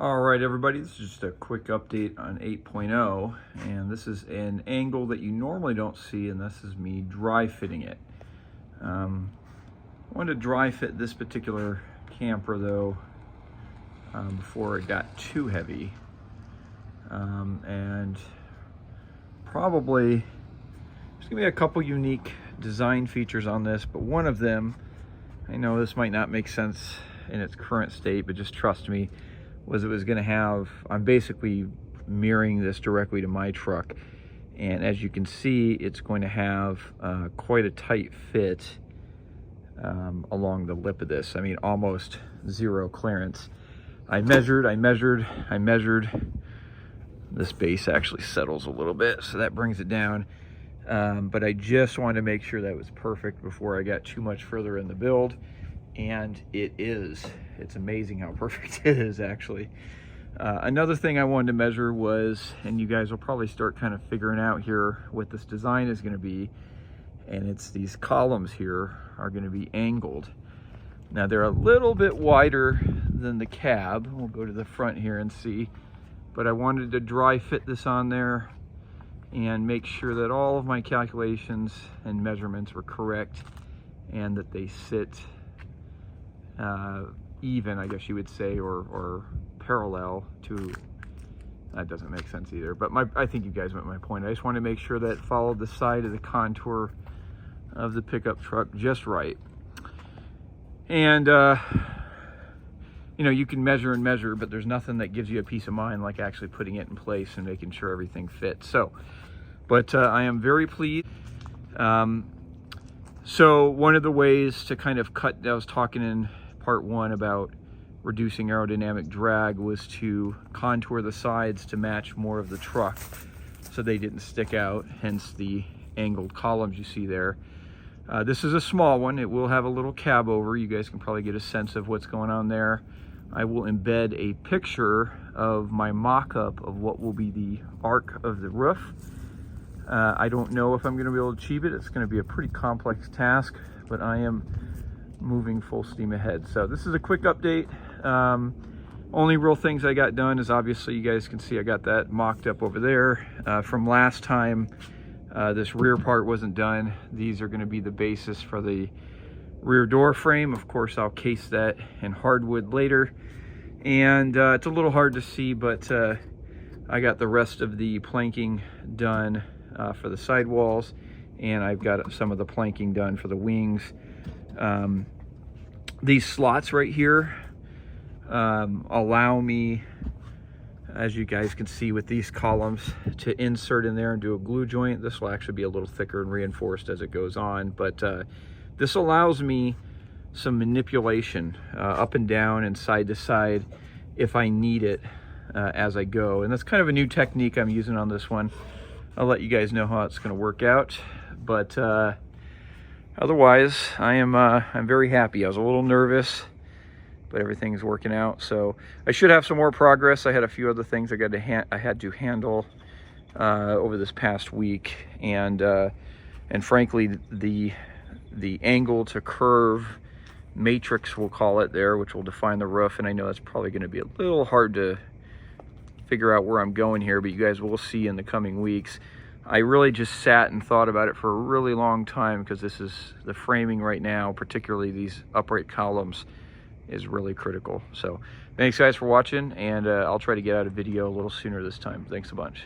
All right, everybody, this is just a quick update on 8.0, and this is an angle that you normally don't see, and this is me dry fitting it. I wanted to dry fit this particular camper though before it got too heavy, and probably there's gonna be a couple unique design features on this, but one of them, I know this might not make sense in its current state, but just trust me, was it was going to have, I'm basically mirroring this directly to my truck, and as you can see, it's going to have quite a tight fit along the lip of this. I mean, almost zero clearance. I measured. This base actually settles a little bit, so that brings it down, but I just wanted to make sure that was perfect before I got too much further in the build. And it is. It's amazing how perfect it is, actually. Another thing I wanted to measure was, and you guys will probably start kind of figuring out here what this design is going to be, and it's these columns here are going to be angled. Now they're a little bit wider than the cab. We'll go to the front here and see, but I wanted to dry fit this on there and make sure that all of my calculations and measurements were correct and that they sit even, I guess you would say, or parallel to, that doesn't make sense either, but I think you guys met my point. I just want to make sure that it followed the side of the contour of the pickup truck just right. And you know, you can measure and measure, but there's nothing that gives you a peace of mind like actually putting it in place and making sure everything fits. So, but I am very pleased. So one of the ways to kind of cut, I was talking in part one about reducing aerodynamic drag, was to contour the sides to match more of the truck so they didn't stick out, hence the angled columns you see there. This is a small one. It will have a little cab over. You guys can probably get a sense of what's going on there. I will embed a picture of my mock-up of what will be the arc of the roof. I don't know if I'm going to be able to achieve it. It's going to be a pretty complex task, but I am moving full steam ahead. So this is a quick update. Only real things I got done is, obviously you guys can see I got that mocked up over there. From last time, this rear part wasn't done. These are going to be the basis for the rear door frame. Of course, I'll case that in hardwood later. And it's a little hard to see, but I got the rest of the planking done for the sidewalls, and I've got some of the planking done for the wings. These slots right here allow me, as you guys can see with these columns, to insert in there and do a glue joint. This will actually be a little thicker and reinforced as it goes on, but this allows me some manipulation up and down and side to side if I need it as I go. And that's kind of a new technique I'm using on this one. I'll let you guys know how it's going to work out, but otherwise I'm very happy. I was a little nervous, but everything's working out. So I should have some more progress. I had a few other things I had to handle over this past week, and frankly the angle to curve matrix, we'll call it there, which will define the roof, and I know that's probably going to be a little hard to figure out where I'm going here, but you guys will see in the coming weeks. I really just sat and thought about it for a really long time, because this is the framing right now, particularly these upright columns, is really critical. So thanks guys for watching, and I'll try to get out a video a little sooner this time. Thanks a bunch.